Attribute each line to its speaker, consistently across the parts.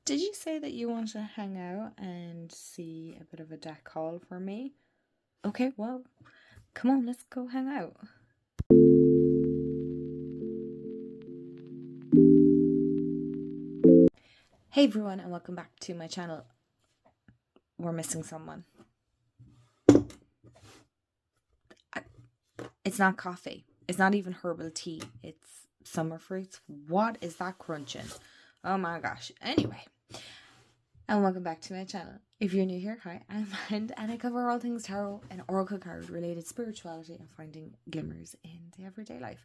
Speaker 1: Did you say that you want to hang out and see a bit of a deck haul for me? Okay, well, come on, let's go hang out. Hey everyone, and welcome back to my channel. We're missing someone. It's not coffee. It's not even herbal tea. It's summer fruits. What is that crunching? Oh my gosh. Anyway, and welcome back to my channel. If you're new here, hi, I'm Mind, and I cover all things tarot and oracle card related spirituality and finding glimmers in the everyday life.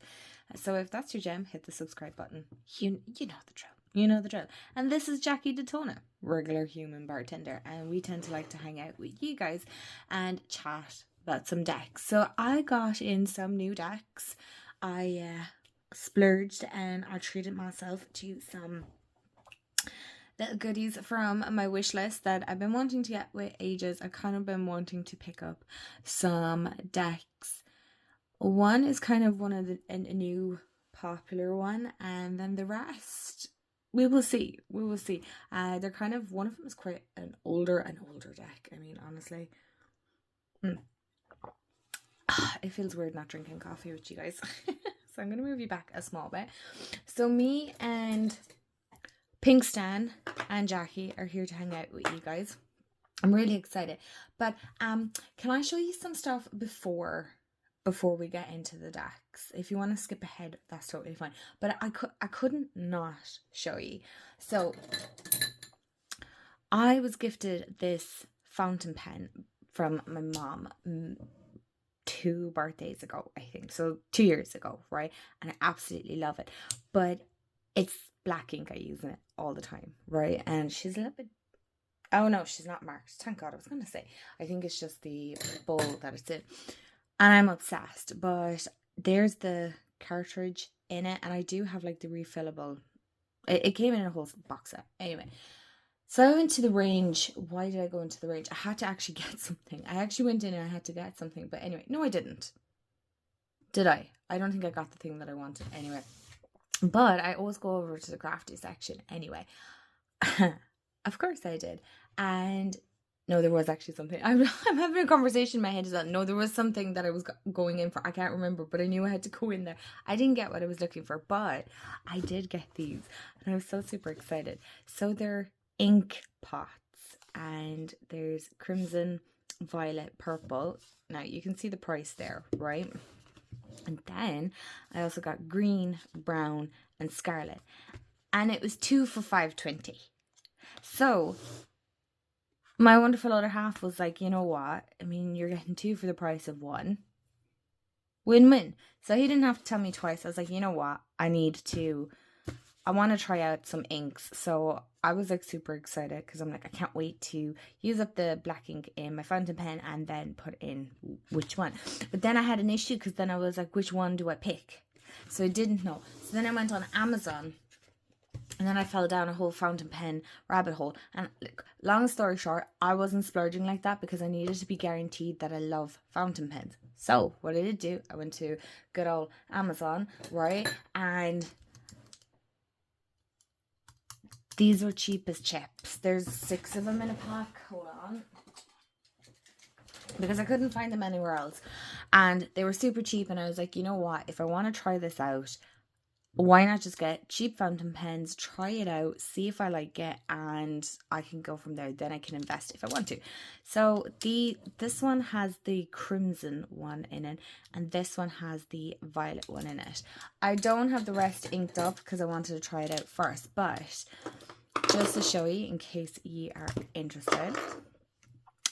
Speaker 1: So if that's your gem, hit the subscribe button. You know the drill. You know the drill. And this is Jackie Daytona, regular human bartender, and we tend to like to hang out with you guys and chat about some decks. So I got in some new decks. I splurged and I treated myself to some little goodies from my wish list that I've been wanting to get with ages. I've kind of been wanting to pick up some decks. One is kind of one of a new popular one, and then the rest we will see. They're kind of, one of them is quite an older deck. I mean, honestly, it feels weird not drinking coffee with you guys. So I'm gonna move you back a small bit. So me and Pink Stan and Jackie are here to hang out with you guys. I'm really excited. But can I show you some stuff before we get into the decks? If you want to skip ahead, that's totally fine. But I couldn't not show you. So I was gifted this fountain pen from my mom 2 birthdays ago, I think. So 2 years ago, right? And I absolutely love it. But it's black ink. I use it all the time, right? And she's a little bit, oh no, she's not marked. Thank God. I was gonna say, I think it's just the bowl that it's in. And I'm obsessed. But there's the cartridge in it, and I do have like the refillable. It came in a whole box set. Anyway, so I went to the range. Why did I go into the range? I had to actually get something. I actually went in and I had to get something. But anyway, no, I didn't. Did I? I don't think I got the thing that I wanted. Anyway. But I always go over to the crafty section anyway. Of course I did. And no, there was actually something. I'm having a conversation in my head. No, there was something that I was going in for. I can't remember, but I knew I had to go in there. I didn't get what I was looking for, but I did get these. And I was so super excited. So they're ink pots. And there's crimson, violet, purple. Now you can see the price there, right? And then I also got green, brown, and scarlet. And it was 2 for $5.20. So my wonderful other half was like, you know what? I mean, you're getting 2 for the price of 1. Win-win. So he didn't have to tell me twice. I was like, you know what? I want to try out some inks. So I was like super excited because I'm like, I can't wait to use up the black ink in my fountain pen and then put in which one. But then I had an issue because then I was like, which one do I pick? So I didn't know. So then I went on Amazon and then I fell down a whole fountain pen rabbit hole. And like, long story short, I wasn't splurging like that because I needed to be guaranteed that I love fountain pens. So what did I do? I went to good old Amazon, right? And these were cheap as chips. There's 6 of them in a pack. Hold on. Because I couldn't find them anywhere else. And they were super cheap. And I was like, you know what? If I want to try this out, why not just get cheap fountain pens, try it out, see if I like it, and I can go from there. Then I can invest if I want to. So this one has the crimson one in it, and this one has the violet one in it. I don't have the rest inked up because I wanted to try it out first, but just to show you in case you are interested.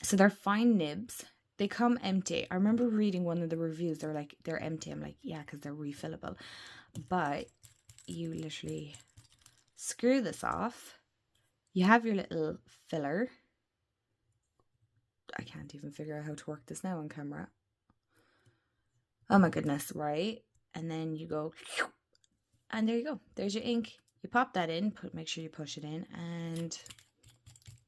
Speaker 1: So they're fine nibs. They come empty. I remember reading one of the reviews. They're like, they're empty. I'm like, yeah, because they're refillable. But you literally screw this off. You have your little filler. I can't even figure out how to work this now on camera. Oh my goodness, right? And then you go, and there you go. There's your ink. You pop that in, make sure you push it in and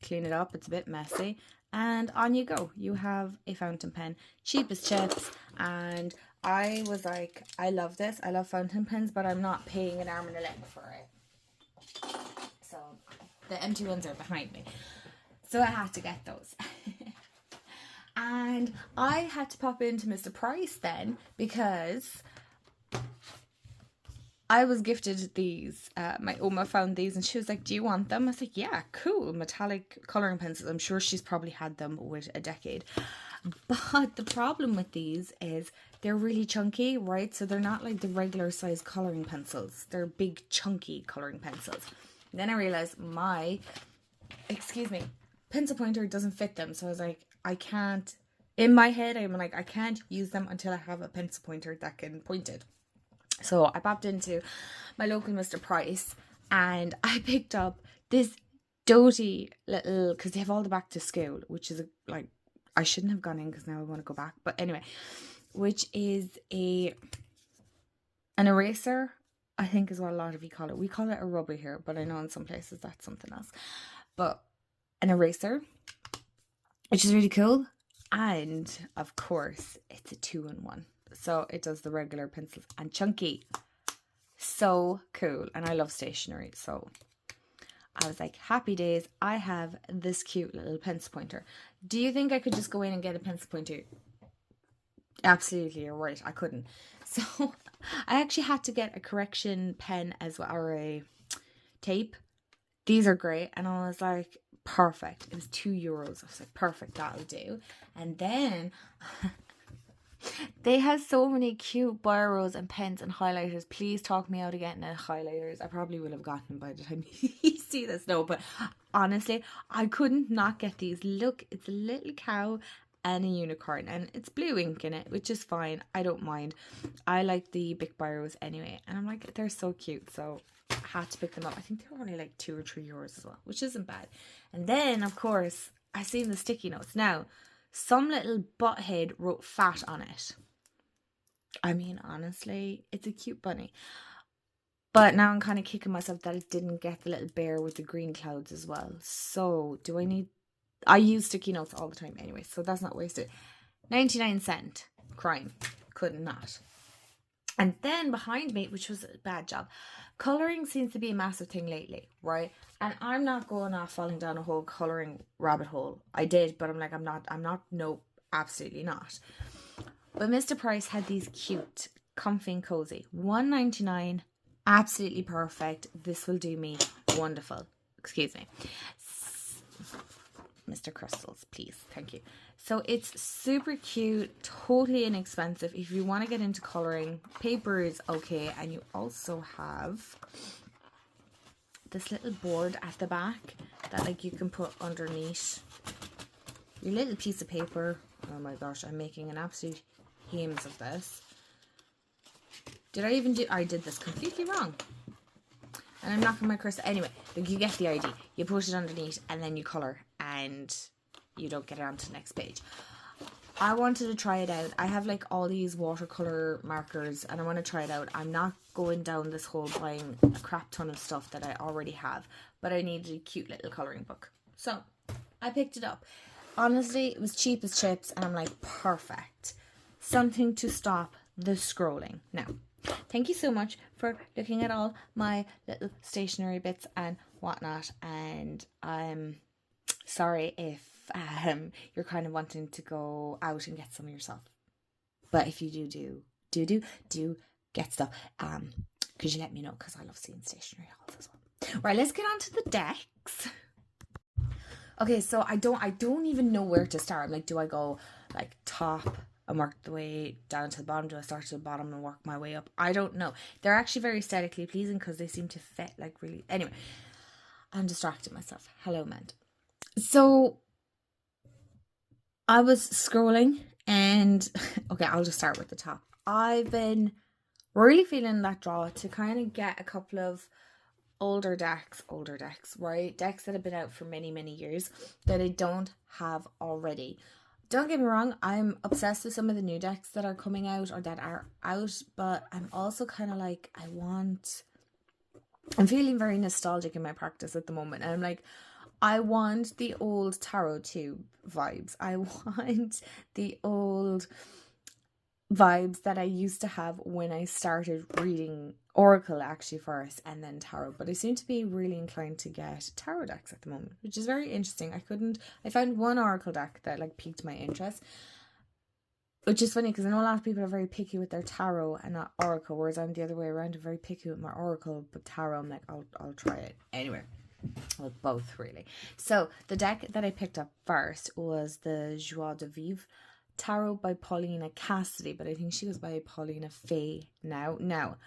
Speaker 1: clean it up. It's a bit messy. And on you go. You have a fountain pen. Cheap as chips. And I was like, I love this. I love fountain pens, but I'm not paying an arm and a leg for it. So The empty ones are behind me. So I had to get those. And I had to pop into Mr. Price then because I was gifted these. My Oma found these and she was like, do you want them? I was like, yeah, cool. Metallic colouring pencils. I'm sure she's probably had them with a decade. But the problem with these is they're really chunky, right? So they're not like the regular size colouring pencils. They're big, chunky colouring pencils. And then I realised my, pencil pointer doesn't fit them. So I was like, I can't, in my head, I'm like, I can't use them until I have a pencil pointer that can point it. So I popped into my local Mr. Price and I picked up this doty little, because they have all the back to school, which is like, I shouldn't have gone in because now I want to go back. But anyway, which is an eraser, I think is what a lot of you call it. We call it a rubber here, but I know in some places that's something else. But an eraser, which is really cool. And of course, it's a 2-in-1. So it does the regular pencils and chunky. So cool. And I love stationery. So I was like, happy days. I have this cute little pencil pointer. Do you think I could just go in and get a pencil pointer? Absolutely, you're right. I couldn't. So I actually had to get a correction pen as well, or a tape. These are great. And I was like, perfect. It was €2. I was like, perfect, that'll do. And then they have so many cute biros and pens and highlighters. Please talk me out of getting highlighters. I probably will have gotten them by the time you see this. No, but honestly, I couldn't not get these. Look, it's a little cow and a unicorn, and it's blue ink in it, which is fine. I don't mind. I like the big biros anyway, and I'm like, they're so cute. So I had to pick them up. I think they were only like €2 or €3 as well, which isn't bad. And then, of course, I seen the sticky notes. Now, some little butthead wrote fat on it. I mean, honestly, it's a cute bunny. But now I'm kind of kicking myself that it didn't get the little bear with the green clouds as well. So, do I need... I use sticky notes all the time anyway, so that's not wasted. 99¢. Crime. Could not. And then behind me, which was a bad job, colouring seems to be a massive thing lately, right? And I'm not going off falling down a whole colouring rabbit hole. I did, but I'm like, I'm not, no, absolutely not. But Mr. Price had these cute, comfy and cozy. $1.99, absolutely perfect. This will do me wonderful. Excuse me. Mr. Crystals, please. Thank you. So it's super cute, totally inexpensive. If you want to get into colouring, paper is okay. And you also have this little board at the back that like you can put underneath your little piece of paper. Oh my gosh, I'm making an absolute hymns of this. I did this completely wrong. And I'm knocking my crystal. Anyway, like you get the idea. You put it underneath and then you colour and you don't get it onto the next page. I wanted to try it out. I have like all these watercolour markers and I want to try it out. I'm not going down this whole buying a crap ton of stuff that I already have. But I needed a cute little colouring book. So, I picked it up. Honestly, it was cheap as chips and I'm like, perfect. Something to stop the scrolling. Now, thank you so much for looking at all my little stationery bits and whatnot. And I'm sorry if you're kind of wanting to go out and get some yourself. But if you do get stuff, could you let me know? Because I love seeing stationery hauls as well. Right, let's get on to the decks. Okay, so I don't even know where to start. Like, do I go like top and work the way down to the bottom? Do I start to the bottom and work my way up? I don't know. They're actually very aesthetically pleasing because they seem to fit like really... Anyway, I'm distracting myself. Hello, Mend. So, I was scrolling and... Okay, I'll just start with the top. I've been really feeling that draw to kind of get a couple of older decks, right? Decks that have been out for many, many years that I don't have already. Don't get me wrong, I'm obsessed with some of the new decks that are coming out or that are out, but I'm also kind of like, I'm feeling very nostalgic in my practice at the moment. And I'm like, I want the old tarot tube vibes. I want the old vibes that I used to have when I started reading Oracle actually first and then Tarot. But I seem to be really inclined to get tarot decks at the moment, which is very interesting. I found one Oracle deck that like piqued my interest, which is funny because I know a lot of people are very picky with their tarot and not Oracle, whereas I'm the other way around. I'm very picky with my Oracle, but tarot, I'm like, I'll try it. Anyway, well, both really. So the deck that I picked up first was the Joie de Vivre tarot by Paulina Cassidy, but I think she goes by Paulina Fay now. Now,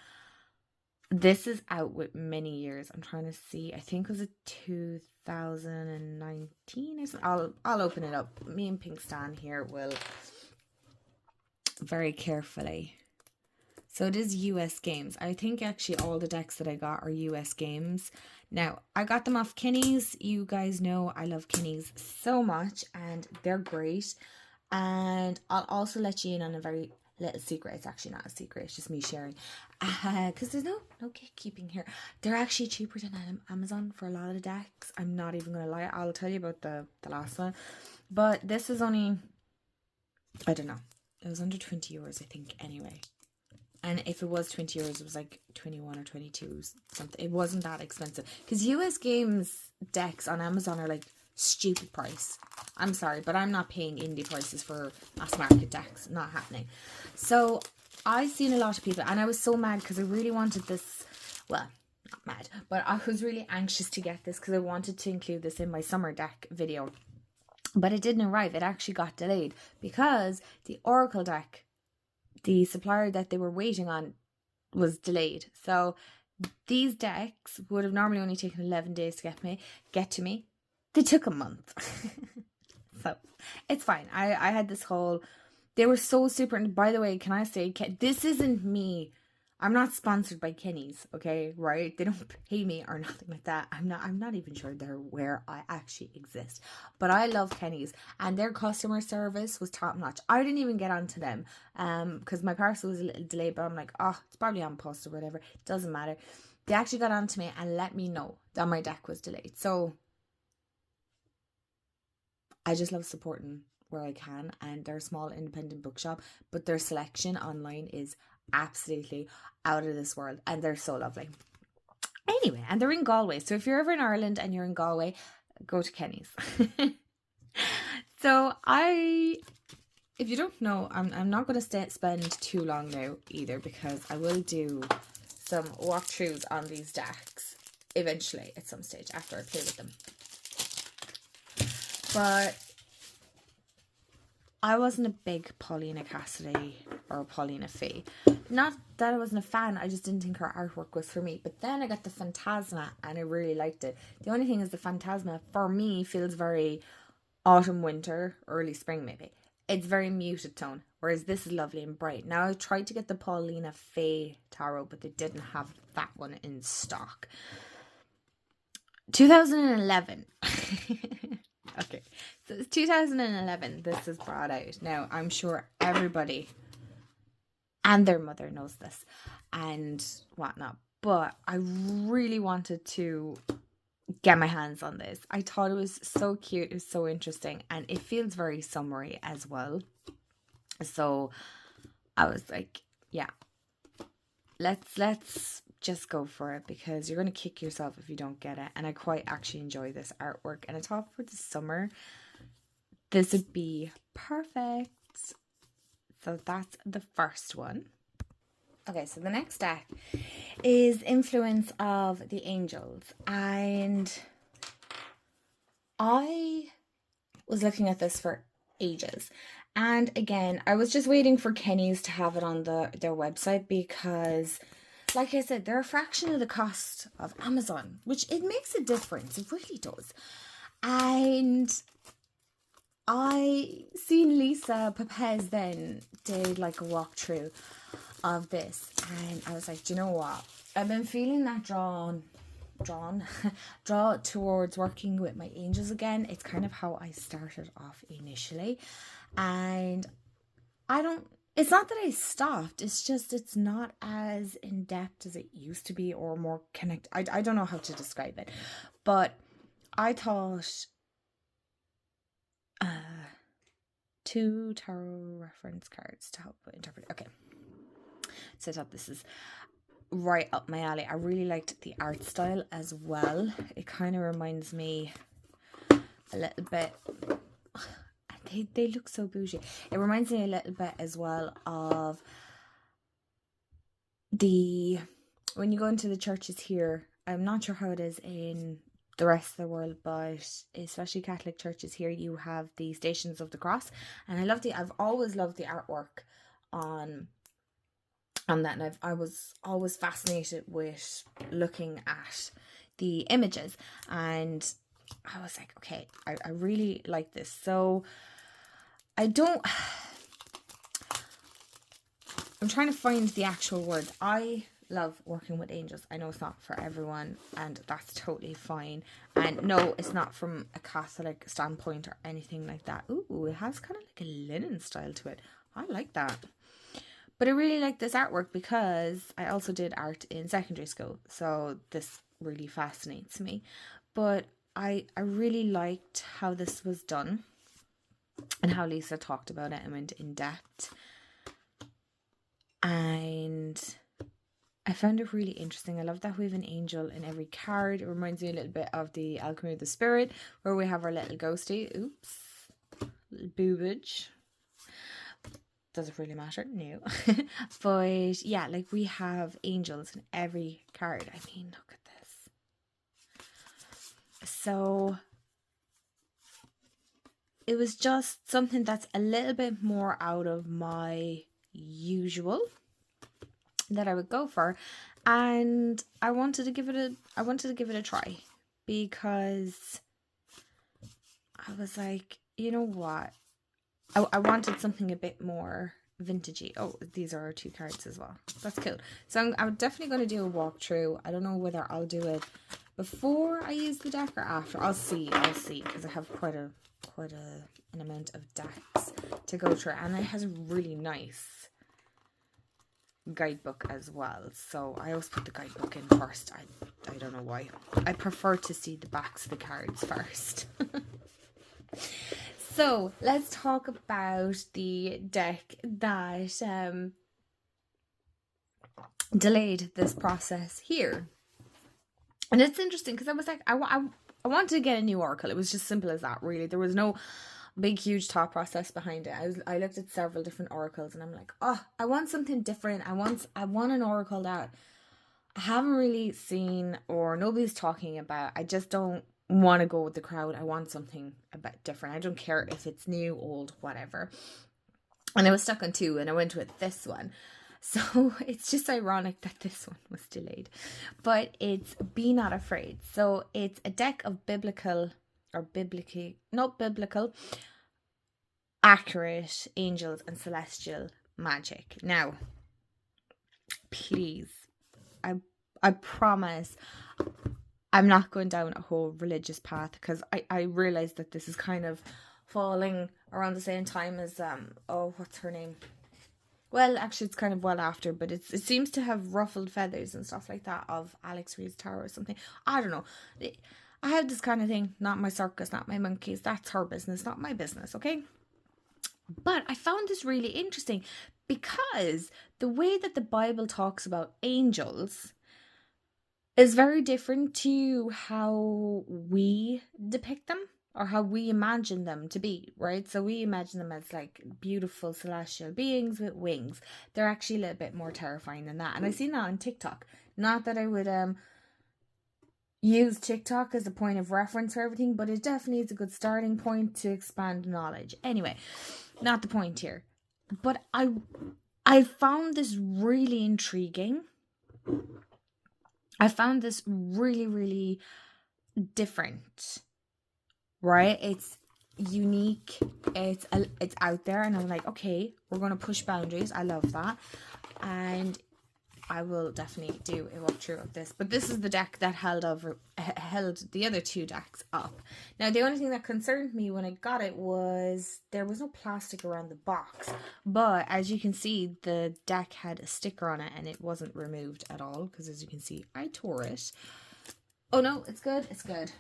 Speaker 1: this is out with many years. I'm trying to see. I think it was a 2019 or something. I'll open it up. Me and Pink Stan here will very carefully. So it is US games. I think actually all the decks that I got are US games. Now, I got them off Kinney's. You guys know I love Kinney's so much and they're great. And I'll also let you in on a very little secret. It's actually not a secret, it's just me sharing. Because there's no gatekeeping here. They're actually cheaper than Amazon for a lot of the decks. I'm not even going to lie. I'll tell you about the last one. But this is only, I don't know. It was under 20 euros, I think, anyway. And if it was 20 euros, it was like 21 or 22 something. It wasn't that expensive. Because US games decks on Amazon are like stupid price. I'm sorry, but I'm not paying indie prices for mass market decks. Not happening. So I've seen a lot of people, and I was so mad because I really wanted this. Well, not mad, but I was really anxious to get this because I wanted to include this in my summer deck video. But it didn't arrive. It actually got delayed because the Oracle deck, the supplier that they were waiting on, was delayed. So these decks would have normally only taken 11 days to get to me. They took a month. So it's fine. I had this whole, they were so super, and by the way, can I say, this isn't me. I'm not sponsored by Kinney's, okay, right? They don't pay me or nothing like that. I'm not even sure they're where I actually exist. But I love Kinney's and their customer service was top notch. I didn't even get onto them because my parcel was a little delayed, but I'm like, oh, it's probably on post or whatever. It doesn't matter. They actually got onto me and let me know that my deck was delayed. So I just love supporting where I can, and they're a small independent bookshop, but their selection online is absolutely out of this world and they're so lovely. Anyway, and they're in Galway, so if you're ever in Ireland and you're in Galway, go to Kenny's. So if you don't know, I'm not going to spend too long now either, because I will do some walkthroughs on these decks eventually at some stage after I play with them. But I wasn't a big Paulina Cassidy or Paulina Fay. Not that I wasn't a fan, I just didn't think her artwork was for me. But then I got the Phantasma and I really liked it. The only thing is the Phantasma, for me, feels very autumn, winter, early spring maybe. It's very muted tone, whereas this is lovely and bright. Now I tried to get the Paulina Fay tarot, but they didn't have that one in stock. 2011. Okay, so it's 2011 this is brought out. Now, I'm sure everybody and their mother knows this and whatnot, but I really wanted to get my hands on this. I thought it was so cute, it was so interesting, and it feels very summery as well. So I was like, yeah, let's just go for it, because you're going to kick yourself if you don't get it. And I quite actually enjoy this artwork, and I thought for the summer this would be perfect. So that's the first one. Okay, so the next deck is Influence of the Angels, and I was looking at this for ages. And again, I was just waiting for Kenny's to have it on their website, because like I said, they're a fraction of the cost of Amazon, which it makes a difference. It really does. And I seen Lisa Pepez then did like a walkthrough of this, and I was like, do you know what? I've been feeling that draw towards working with my angels again. It's kind of how I started off initially, and it's not that I stopped, it's just it's not as in-depth as it used to be, or more connected. I don't know how to describe it, but I thought 2 tarot reference cards to help interpret. Okay. So I thought this is right up my alley. I really liked the art style as well. It kind of reminds me a little bit, they look so bougie. It reminds me a little bit as well of when you go into the churches here. I'm not sure how it is in the rest of the world, but especially Catholic churches here, you have the Stations of the Cross, and I've always loved the artwork on that, and I was always fascinated with looking at the images, and I was like, okay, I really like this. So I'm trying to find the actual words. I love working with angels. I know it's not for everyone, and that's totally fine. And no, it's not from a Catholic standpoint or anything like that. Ooh, it has kind of like a linen style to it. I like that. But I really like this artwork because I also did art in secondary school, so this really fascinates me. But I really liked how this was done and how Lisa talked about it and went in depth. And I found it really interesting. I love that we have an angel in every card. It reminds me a little bit of the Alchemy of the Spirit, where we have our little ghosty. Oops. Little boobage. Does it really matter? No. But yeah, like we have angels in every card. I mean, look at this. So it was just something that's a little bit more out of my usual that I would go for, and I wanted to give it a try, because I was like, you know what, I wanted something a bit more vintagey. Oh, these are our 2 cards as well. That's cool. So I'm definitely going to do a walkthrough. I don't know whether I'll do it before I use the deck or after. I'll see, because I have quite an amount of decks to go through, and it has a really nice guidebook as well. So I always put the guidebook in first. I don't know why. I prefer to see the backs of the cards first. So let's talk about the deck that delayed this process here. And it's interesting because I was like, I wanted to get a new oracle. It was just simple as that, really. There was no big, huge thought process behind it. I looked at several different oracles, and I'm like, oh, I want something different. I want an oracle that I haven't really seen or nobody's talking about. I just don't want to go with the crowd. I want something a bit different. I don't care if it's new, old, whatever. And I was stuck on 2, and I went with this one. So it's just ironic that this one was delayed. But it's Be Not Afraid. So it's a deck of accurate angels and celestial magic. Now, please, I promise I'm not going down a whole religious path, because I realize that this is kind of falling around the same time as what's her name? Well, actually, it's kind of well after, but it seems to have ruffled feathers and stuff like that of Alex Reed's Tower or something. I don't know. I have this kind of thing. Not my circus, not my monkeys. That's her business, not my business, okay? But I found this really interesting because the way that the Bible talks about angels is very different to how we depict them or how we imagine them to be, right? So we imagine them as like beautiful celestial beings with wings. They're actually a little bit more terrifying than that. And I've seen that on TikTok. Not that I would use TikTok as a point of reference for everything, but it definitely is a good starting point to expand knowledge. Anyway, not the point here. But I found this really intriguing. I found this really, really different, right? It's unique. It's out there, and I'm like, okay, we're going to push boundaries. I love that. And I will definitely do a walkthrough of this. But this is the deck that held the other 2 decks up. Now, the only thing that concerned me when I got it was there was no plastic around the box. But as you can see, the deck had a sticker on it, and it wasn't removed at all. Because as you can see, I tore it. Oh no, it's good. It's good.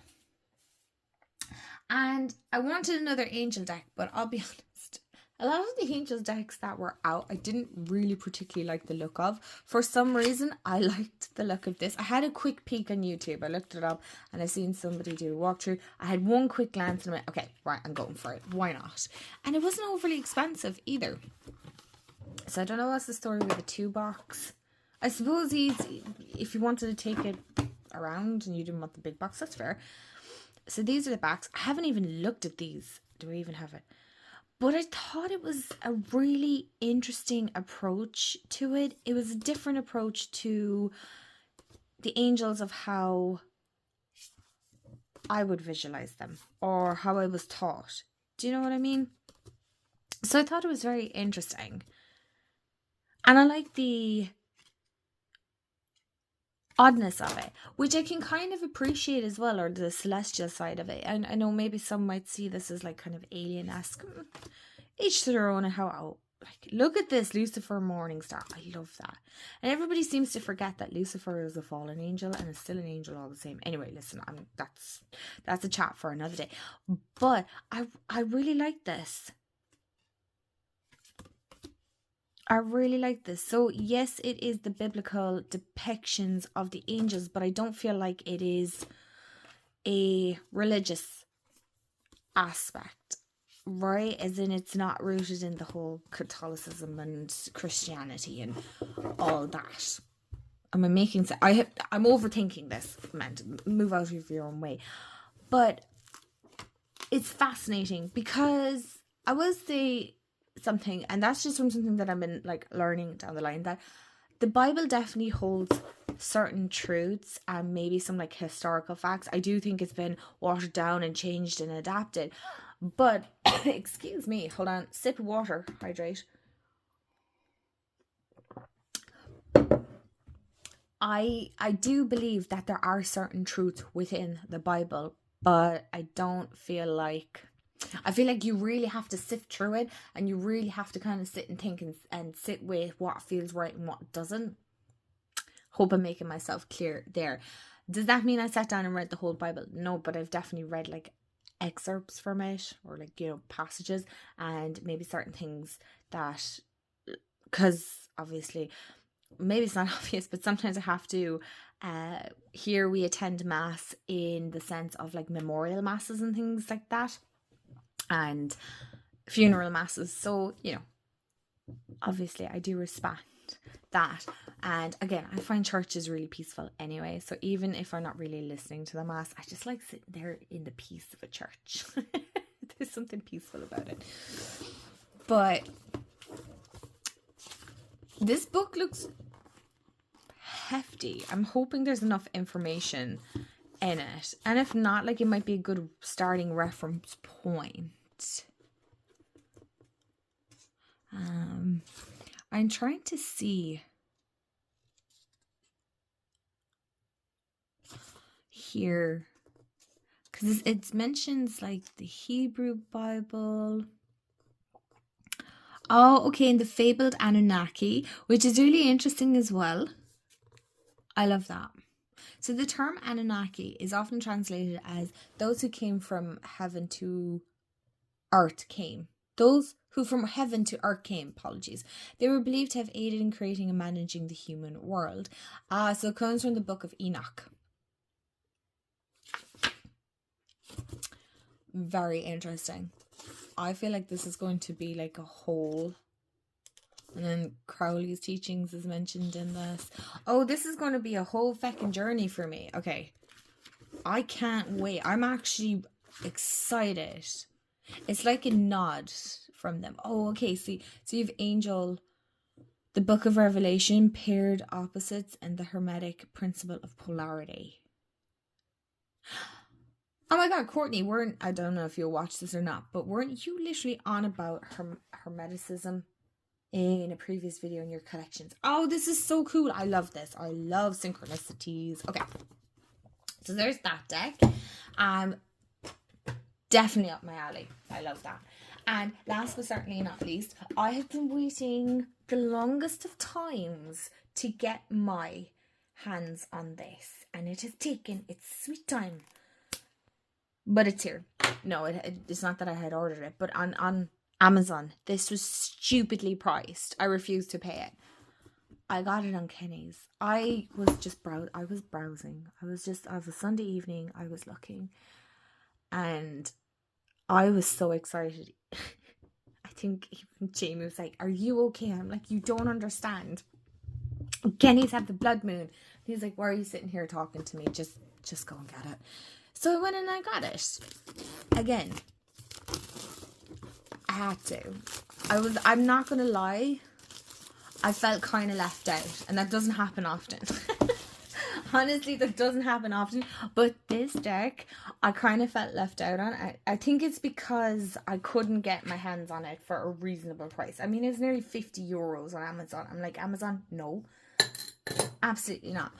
Speaker 1: And I wanted another angel deck, but I'll be honest, A lot of the Angels decks that were out, I didn't really particularly like the look of. For some reason, I liked the look of this. I had a quick peek on YouTube. I looked it up and I seen somebody do a walkthrough. I had one quick glance and I went, okay, right, I'm going for it. Why not? And it wasn't overly expensive either. So I don't know what's the story with the 2-box. I suppose if you wanted to take it around and you didn't want the big box, that's fair. So these are the backs. I haven't even looked at these. Do I even have it? But I thought it was a really interesting approach to it. It was a different approach to the angels of how I would visualize them or how I was taught. Do you know what I mean? So I thought it was very interesting. And I like the oddness of it, which I can kind of appreciate as well, or the celestial side of it. And I know maybe some might see this as like kind of alien-esque. Each to their own. And how, like, look at this, Lucifer Morningstar. I love that. And everybody seems to forget that Lucifer is a fallen angel and is still an angel all the same. Anyway, listen, that's a chat for another day. But I really like this. I really like this. So yes, it is the biblical depictions of the angels, but I don't feel like it is a religious aspect, right? As in, it's not rooted in the whole Catholicism and Christianity and all that. Am I making sense? I'm overthinking this, man. Move out of your own way. But it's fascinating because I will say something, and that's just from something that I've been like learning down the line, that the Bible definitely holds certain truths and maybe some like historical facts. I do think it's been watered down and changed and adapted, but excuse me, hold on, sip of water, hydrate. I do believe that there are certain truths within the Bible, but I don't feel like, I feel like you really have to sift through it, and you really have to kind of sit and think and sit with what feels right and what doesn't. Hope I'm making myself clear there. Does that mean I sat down and read the whole Bible? No, but I've definitely read like excerpts from it, or like, you know, passages, and maybe certain things that, because obviously, maybe it's not obvious, but sometimes I have to, here we attend mass in the sense of like memorial masses and things like that, and funeral masses. So, you know, obviously I do respect that. And again, I find church is really peaceful anyway. So even if I'm not really listening to the mass, I just like sitting there in the peace of a church. There's something peaceful about it. But this book looks hefty. I'm hoping there's enough information in it. And if not, like, it might be a good starting reference point. I'm trying to see here, because it mentions like the Hebrew Bible. Oh, okay, in the fabled Anunnaki, which is really interesting as well. I love that. So the term Anunnaki is often translated as those who came from heaven to earth came. Those who from heaven to earth came, apologies. They were believed to have aided in creating and managing the human world. So it comes from the book of Enoch. Very interesting. I feel like this is going to be like a whole. And then Crowley's teachings is mentioned in this. Oh, this is going to be a whole feckin' journey for me. Okay. I can't wait. I'm actually excited. It's like a nod from them. Oh, okay. See, so you have angel, the book of Revelation, paired opposites, and the hermetic principle of polarity. Oh my god, Courtney, I don't know if you'll watch this or not, but weren't you literally on about hermeticism in a previous video in your collections? Oh, this is so cool. I love this. I love synchronicities. Okay. So there's that deck. Definitely up my alley. I love that. And last but certainly not least, I have been waiting the longest of times to get my hands on this. And it has taken its sweet time. But it's here. No, it's not that I had ordered it. But on Amazon. This was stupidly priced. I refused to pay it. I got it on Kenny's. I was just browsing. I was a Sunday evening, I was looking, and I was so excited. I think even Jamie was like, "Are you okay?" I'm like, "You don't understand. Kenny's had the blood moon." He's like, "Why are you sitting here talking to me? Just go and get it." So I went and I got it. Again, I had to. I'm not gonna lie, I felt kind of left out, and that doesn't happen often. Honestly, that doesn't happen often. But this deck, I kind of felt left out on. I think it's because I couldn't get my hands on it for a reasonable price. I mean, it's nearly €50 on Amazon. I'm like, Amazon, no. Absolutely not.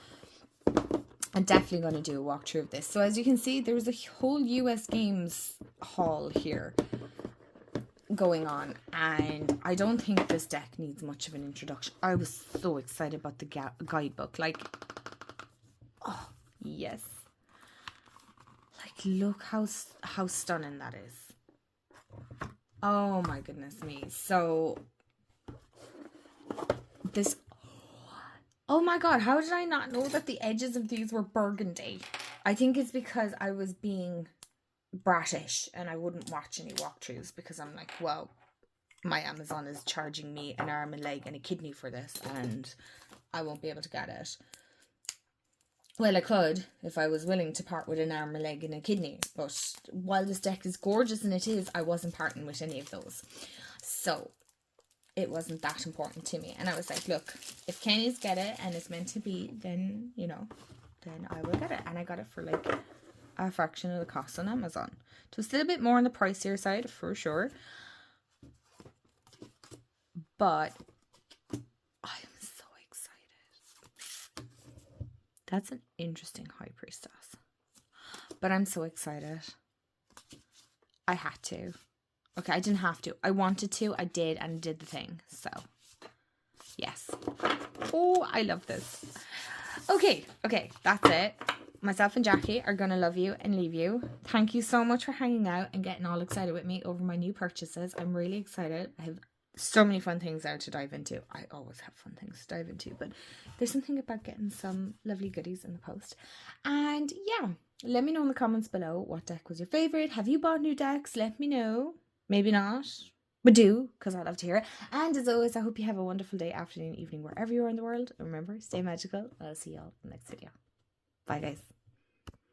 Speaker 1: I'm definitely going to do a walkthrough of this. So as you can see, there's a whole US Games haul here going on, and I don't think this deck needs much of an introduction. I was so excited about the guidebook. Like, oh yes, like look how stunning that is. Oh my goodness me. So this, oh my god, how did I not know that the edges of these were burgundy? I think it's because I was being bratish and I wouldn't watch any walkthroughs because I'm like, well, my Amazon is charging me an arm and leg and a kidney for this, and I won't be able to get it. Well, I could if I was willing to part with an arm, a leg, and a kidney, but while this deck is gorgeous, and it is, I wasn't parting with any of those. So it wasn't that important to me. And I was like, look, if Kenny's get it and it's meant to be, then, you know, then I will get it. And I got it for like a fraction of the cost on Amazon. So still a bit more on the pricier side for sure. But I'm so excited. That's an interesting High Priestess. But I'm so excited. I had to. Okay, I didn't have to. I wanted to. I did, and did the thing. So, yes. Oh, I love this. Okay, that's it. Myself and Jackie are going to love you and leave you. Thank you so much for hanging out and getting all excited with me over my new purchases. I'm really excited. I have so many fun things there to dive into. I always have fun things to dive into, but there's something about getting some lovely goodies in the post. And yeah, let me know in the comments below what deck was your favorite. Have you bought new decks? Let me know. Maybe not, but do, because I'd love to hear it. And as always, I hope you have a wonderful day, afternoon, evening, wherever you are in the world. And remember, stay magical. I'll see y'all in the next video. Bye, guys.